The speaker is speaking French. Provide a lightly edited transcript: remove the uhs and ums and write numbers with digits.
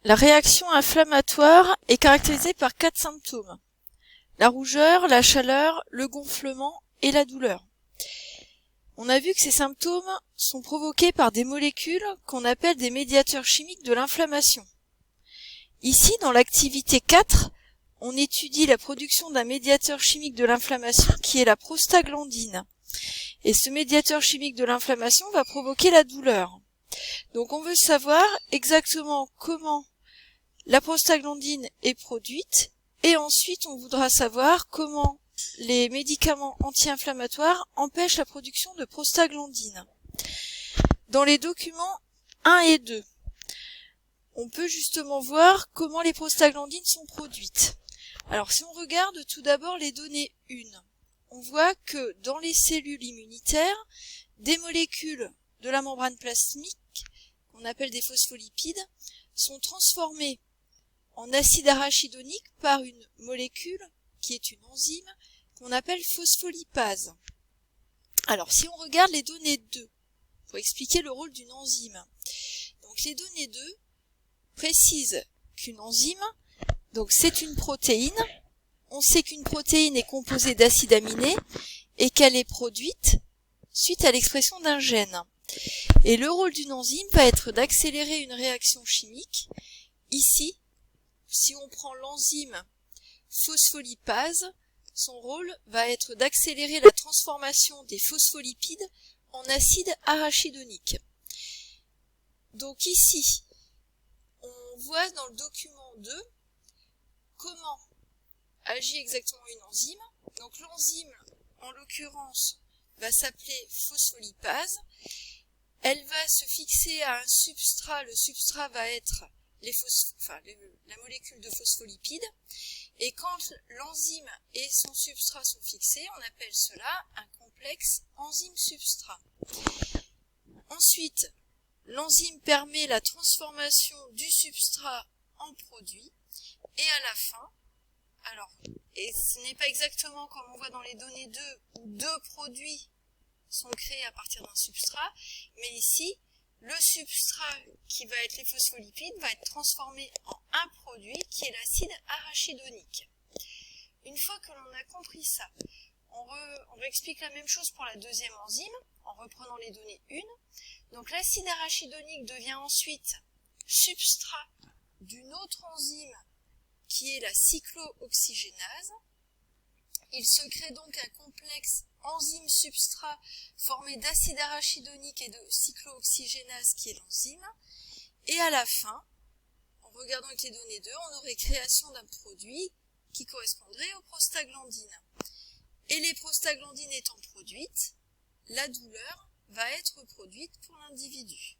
La réaction inflammatoire est caractérisée par 4 symptômes. La rougeur, la chaleur, le gonflement et la douleur. On a vu que ces symptômes sont provoqués par des molécules qu'on appelle des médiateurs chimiques de l'inflammation. Ici, dans l'activité 4, on étudie la production d'un médiateur chimique de l'inflammation qui est la prostaglandine. Et ce médiateur chimique de l'inflammation va provoquer la douleur. Donc on veut savoir exactement comment la prostaglandine est produite et ensuite on voudra savoir comment les médicaments anti-inflammatoires empêchent la production de prostaglandine. Dans les documents 1 et 2, on peut justement voir comment les prostaglandines sont produites. Alors si on regarde tout d'abord les données 1, on voit que dans les cellules immunitaires, des molécules de la membrane plasmique, qu'on appelle des phospholipides, sont transformées en acide arachidonique par une molécule qui est une enzyme qu'on appelle phospholipase. Alors si on regarde les données 2, pour expliquer le rôle d'une enzyme, donc les données 2 précisent qu'une enzyme, donc c'est une protéine, on sait qu'une protéine est composée d'acides aminés et qu'elle est produite suite à l'expression d'un gène. Et le rôle d'une enzyme va être d'accélérer une réaction chimique. Ici, si on prend l'enzyme phospholipase, son rôle va être d'accélérer la transformation des phospholipides en acide arachidonique. Donc ici, on voit dans le document 2 comment agit exactement une enzyme. Donc l'enzyme, en l'occurrence, va s'appeler phospholipase. Elle va se fixer à un substrat. Le substrat va être la molécule de phospholipides. Et quand l'enzyme et son substrat sont fixés, on appelle cela un complexe enzyme-substrat. Ensuite, l'enzyme permet la transformation du substrat en produit. Et à la fin, et ce n'est pas exactement comme on voit dans les données 2, où 2 produits sont créés à partir d'un substrat, mais ici, le substrat qui va être les phospholipides va être transformé en un produit qui est l'acide arachidonique. Une fois que l'on a compris ça, on réexplique la même chose pour la deuxième enzyme, en reprenant les données 1. Donc l'acide arachidonique devient ensuite substrat d'une autre enzyme qui est la cyclooxygénase. Il se crée donc un complexe enzyme-substrat formé d'acide arachidonique et de cyclooxygénase qui est l'enzyme. Et à la fin, en regardant avec les données 2, on aurait création d'un produit qui correspondrait aux prostaglandines. Et les prostaglandines étant produites, la douleur va être produite pour l'individu.